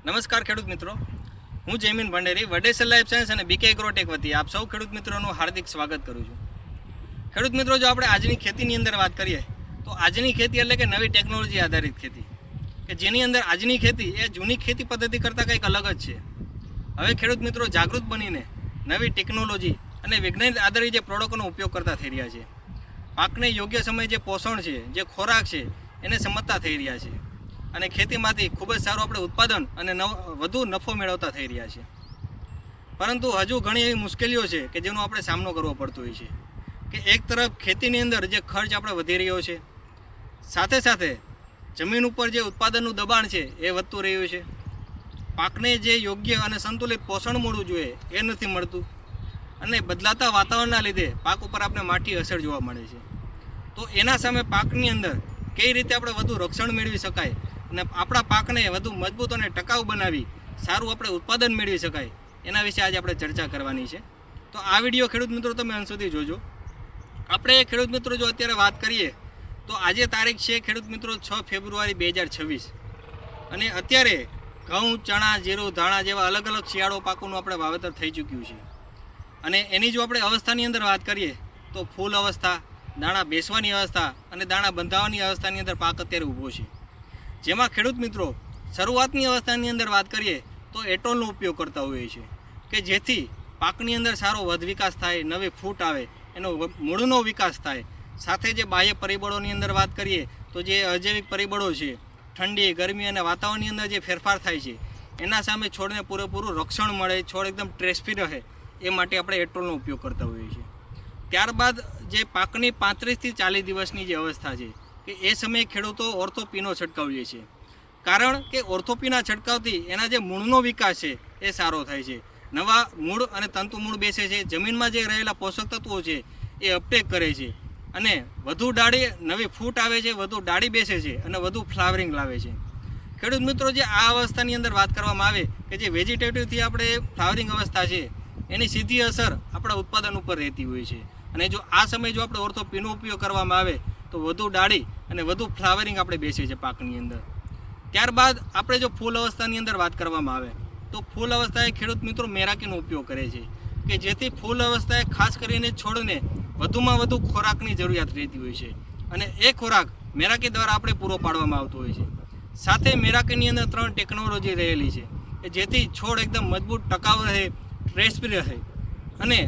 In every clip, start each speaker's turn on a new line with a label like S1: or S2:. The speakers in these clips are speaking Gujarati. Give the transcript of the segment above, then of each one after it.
S1: નમસ્કાર ખેડૂત મિત્રો, હું જયમીન ભંડેરી વડેસર લાઈફ સાયન્સ અને બીકે એગ્રોટેક વતી આપ સૌ ખેડૂત મિત્રોનું હાર્દિક સ્વાગત કરું છું. ખેડૂત મિત્રો, જો આપણે આજની ખેતીની અંદર વાત કરીએ તો આજની ખેતી એટલે કે નવી ટેકનોલોજી આધારિત ખેતી, કે જેની અંદર આજની ખેતી એ જૂની ખેતી પદ્ધતિ કરતાં કંઈક અલગ જ છે. હવે ખેડૂત મિત્રો જાગૃત બનીને નવી ટેકનોલોજી અને વિજ્ઞાન આધારિત જે પ્રોડક્ટનો ઉપયોગ કરતા થઈ રહ્યા છે. પાકને યોગ્ય સમયે જે પોષણ છે, જે ખોરાક છે, એને સમજતા થઈ રહ્યા છે અને ખેતીમાંથી ખૂબ જ સારું આપણે ઉત્પાદન અને વધુ નફો મેળવતા થઈ રહ્યા છે. પરંતુ હજુ ઘણી એવી મુશ્કેલીઓ છે કે જેનો આપણે સામનો કરવો પડતો હોય છે. કે એક તરફ ખેતીની અંદર જે ખર્ચ આપણે વધી રહ્યો છે, સાથે સાથે જમીન ઉપર જે ઉત્પાદનનું દબાણ છે એ વધતું રહ્યું છે. પાકને જે યોગ્ય અને સંતુલિત પોષણ મળવું જોઈએ એ નથી મળતું અને બદલાતા વાતાવરણના લીધે પાક ઉપર આપણે માઠી અસર જોવા મળે છે. તો એના સામે પાકની અંદર કઈ રીતે આપણે વધુ રક્ષણ મેળવી શકાય અને આપણા પાકને વધુ મજબૂત અને ટકાઉ બનાવી સારું આપણે ઉત્પાદન મેળવી શકાય, એના વિશે આજે આપણે ચર્ચા કરવાની છે. તો આ વિડીયો ખેડૂત મિત્રો તમે અંત સુધી જોજો. આપણે ખેડૂત મિત્રો જો અત્યારે વાત કરીએ તો આજે તારીખ છે ખેડૂત મિત્રો 6 ફેબ્રુઆરી 2026 અને અત્યારે ઘઉં, ચણા, જીરું, ધાણા જેવા અલગ અલગ શિયાળો પાકોનું આપણે વાવેતર થઈ ચૂક્યું છે. અને એની જો આપણે અવસ્થાની અંદર વાત કરીએ તો ફૂલ અવસ્થા, દાણા બેસવાની અવસ્થા અને દાણા બંધાવવાની અવસ્થાની અંદર પાક અત્યારે ઊભો છે. જેમાં ખેડૂત મિત્રો શરૂઆતની અવસ્થાની અંદર વાત કરીએ તો એટોલનો ઉપયોગ કરતા હોઈએ છીએ કે જેથી પાકની અંદર સારો વધ વિકાસ થાય, નવી ફૂટ આવે, એનો મૂળનો વિકાસ થાય. સાથે જે બાહ્ય પરિબળોની અંદર વાત કરીએ તો જે અજૈવિક પરિબળો છે, ઠંડી, ગરમી અને વાતાવરણની અંદર જે ફેરફાર થાય છે એના સામે છોડને પૂરેપૂરું રક્ષણ મળે, છોડ એકદમ ટ્રેસફી રહે એ માટે આપણે એટોલનો ઉપયોગ કરતા હોઈએ છીએ. ત્યારબાદ જે પાકની 35થી 40 દિવસની જે અવસ્થા છે કે એ સમયે ખેડૂતો ઓર્થોપીનો છંટકાવ લે છે. કારણ કે ઓર્થોપીના છંટકાવથી એના જે મૂળનો વિકાસ છે એ સારો થાય છે, નવા મૂળ અને તંતુ મૂળ બેસે છે, જમીનમાં જે રહેલા પોષક તત્વો છે એ અપટેક કરે છે અને વધુ ડાળી, નવી ફૂટ આવે છે, વધુ ડાળી બેસે છે અને વધુ ફ્લાવરિંગ લાવે છે. ખેડૂત મિત્રો, જે આ અવસ્થાની અંદર વાત કરવામાં આવે કે જે વેજીટેટિવથી આપણે ફ્લાવરિંગ અવસ્થા છે એની સીધી અસર આપણા ઉત્પાદન ઉપર રહેતી હોય છે. અને જો આ સમયે જો આપણે ઓર્થોપીનો ઉપયોગ કરવામાં આવે તો વધુ ડાળી અને વધુ ફ્લાવરિંગ આપણે બેસે છે પાકની અંદર. ત્યારબાદ આપણે જો ફૂલ અવસ્થાની અંદર વાત કરવામાં આવે તો ફૂલ અવસ્થાએ ખેડૂત મિત્રો મેરાકીનો ઉપયોગ કરે છે કે જેથી ફૂલ અવસ્થાએ ખાસ કરીને છોડને વધુમાં વધુ ખોરાકની જરૂરિયાત રહેતી હોય છે અને એ ખોરાક મેરાકી દ્વારા આપણે પૂરો પાડવામાં આવતો હોય છે. સાથે મેરાકીની અંદર 3 ટેકનોલોજી રહેલી છે કે જેથી છોડ એકદમ મજબૂત, ટકાઉ રહે, ટ્રેસફ્રી રહે અને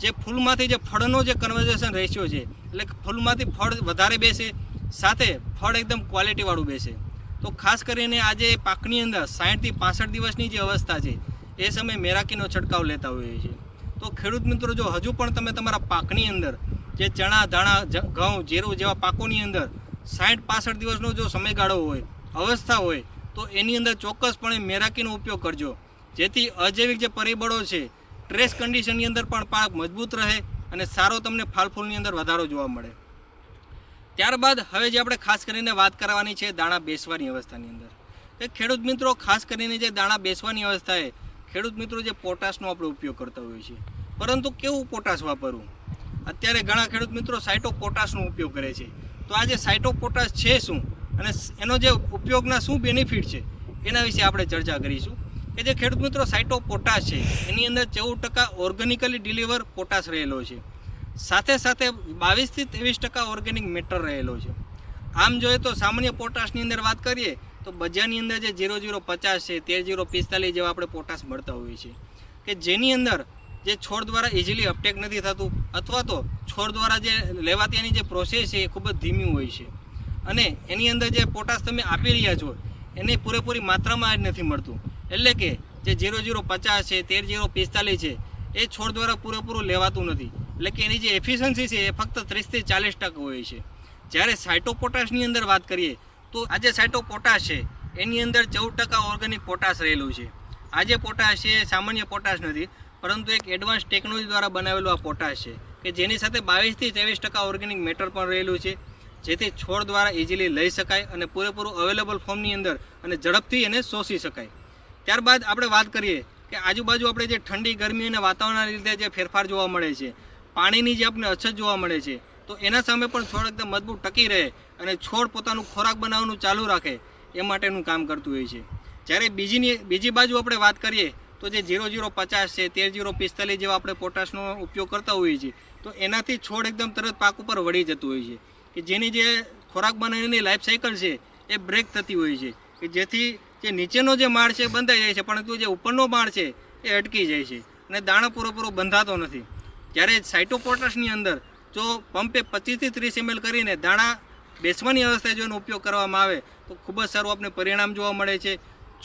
S1: જે ફૂલમાંથી જે ફળનો જે કન્વર્ઝેશન રેશિયો છે એટલે કે ફૂલમાંથી ફળ વધારે બેસે, સાથે ફળ એકદમ ક્વોલિટીવાળું બેસે. તો ખાસ કરીને આજે પાકની અંદર 60થી 65 દિવસની જે અવસ્થા છે એ સમયે મેરાકીનો છંટકાવ લેતા હોઈએ છીએ. તો ખેડૂત મિત્રો, જો હજુ પણ તમે તમારા પાકની અંદર જે ચણા, ધાણા, ઘઉં, જીરું જેવા પાકોની અંદર 60-65 દિવસનો જો સમયગાળો હોય, અવસ્થા હોય તો એની અંદર ચોક્કસપણે મેરાકીનો ઉપયોગ કરજો, જેથી અજૈવિક જે પરિબળો છે, ટ્રેસ કન્ડિશનની અંદર પણ પાક મજબૂત રહે અને સારો તમને ફાલફૂલની અંદર વધારો જોવા મળે. ત્યારબાદ હવે જે આપણે ખાસ કરીને વાત કરવાની છે દાણા બેસવાની અવસ્થાની અંદર, કે ખેડૂત મિત્રો ખાસ કરીને જે દાણા બેસવાની અવસ્થાએ ખેડૂત મિત્રો જે પોટાશનો આપણે ઉપયોગ કરતા હોઈએ છીએ, પરંતુ કેવું પોટાશ વાપરવું? અત્યારે ઘણા ખેડૂત મિત્રો સાઇટો પોટાશનો ઉપયોગ કરે છે. તો આ જે સાઇટો પોટાશ છે શું અને એનો જે ઉપયોગના શું બેનિફિટ છે એના વિશે આપણે ચર્ચા કરીશું. કે જે ખેડૂત મિત્રો સાઇટો પોટાશ છે એની અંદર 14% ઓર્ગેનિકલી ડિલિવર પોટાશ રહેલો છે, સાથે સાથે 22થી 23% ઓર્ગેનિક મેટર રહેલો છે. આમ જોઈએ તો સામાન્ય પોટાશની અંદર વાત કરીએ તો બજારની અંદર જે 0050 છે, 13045 જેવા આપણે પોટાશ મળતા હોઈએ છીએ કે જેની અંદર જે છોડ દ્વારા ઇઝીલી અપટેક નથી થતું અથવા તો છોડ દ્વારા જે લેવાતી એની જે પ્રોસેસ છે એ ખૂબ જ ધીમી હોય છે અને એની અંદર જે પોટાશ તમે આપી રહ્યા છો એની પૂરેપૂરી માત્રામાં જ નથી મળતું. એટલે કે જે 0050 છે, 13045 છે એ છોડ દ્વારા પૂરેપૂરું લેવાતું નથી. એટલે કે એની જે એફિશિયન્સી છે એ ફક્ત 30થી 40% હોય છે. જ્યારે સાઇટો પોટાશની અંદર વાત કરીએ તો આ જે સાઇટો પોટાશ છે એની અંદર 14% ઓર્ગેનિક પોટાશ રહેલું છે. આ જે પોટાશ છે એ સામાન્ય પોટાશ નથી, પરંતુ એક એડવાન્સ ટેકનોલોજી દ્વારા બનાવેલું આ પોટાશ છે કે જેની સાથે 22થી 23% ઓર્ગેનિક મેટર પણ રહેલું છે, જેથી છોડ દ્વારા ઇઝીલી લઈ શકાય અને પૂરેપૂરું અવેલેબલ ફોર્મની અંદર અને ઝડપથી એને શોષી શકાય. ત્યારબાદ આપણે વાત કરીએ કે આજુબાજુ આપણે જે ઠંડી, ગરમી અને વાતાવરણના લીધે જે ફેરફાર જોવા મળે છે, પાણીની જે આપણે અછત જોવા મળે છે, તો એના સામે પણ છોડ એકદમ મજબૂત ટકી રહે અને છોડ પોતાનું ખોરાક બનાવવાનું ચાલુ રાખે એ માટેનું કામ કરતું હોય છે. જ્યારે બીજી બાજુ આપણે વાત કરીએ તો જે 0050 છે 13045 જેવા આપણે પોટાશનો ઉપયોગ કરતા હોઈએ છીએ તો એનાથી છોડ એકદમ તરત પાક ઉપર વળી જતું હોય છે કે જેની જે ખોરાક બનાવવાની લાઈફ સાયકલ છે એ બ્રેક થતી હોય છે કે જેથી જે નીચેનો જે માળ છે એ બંધાઈ જાય છે પરંતુ જે ઉપરનો માળ છે એ અટકી જાય છે અને દાણો પૂરેપૂરો બંધાતો નથી. જ્યારે સાઇટોપોટાશની અંદર જો પંપે 25 થી 30 ml કરીને દાણા બેસવાની અવસ્થાએ જો એનો ઉપયોગ કરવામાં આવે તો ખૂબ જ સારું આપણે પરિણામ જોવા મળે છે.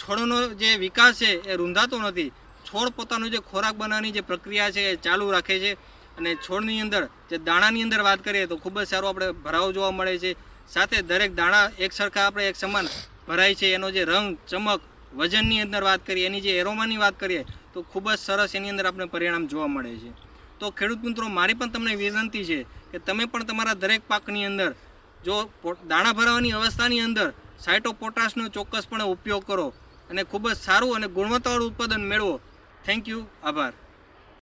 S1: છોડનો જે વિકાસ છે એ રૂંધાતો નથી. છોડ પોતાનો જે ખોરાક બનાવવાની જે પ્રક્રિયા છે એ ચાલુ રાખે છે અને છોડની અંદર જે દાણાની અંદર વાત કરીએ તો ખૂબ જ સારો આપણે ભરાવો જોવા મળે છે. સાથે દરેક દાણા એક સરખા આપણે એક સમાન ભરાય છે. એનો જે રંગ ચમક વજનની અંદર વાત કરીએ એની જે એરોમાની વાત કરીએ તો ખૂબ જ સરસ એની અંદર આપણે પરિણામ જોવા મળે છે. તો ખેડૂત મિત્રો મારી પણ તમને વિનંતી છે કે તમે પણ તમારા દરેક પાકની અંદર જો દાણા ભરાવાની અવસ્થાની અંદર સાઇટોપોટાશનો ચોક્કસપણે ઉપયોગ કરો અને ખૂબ જ સારું અને ગુણવત્તાવાળું ઉત્પાદન મેળવો. Thank you. આભાર.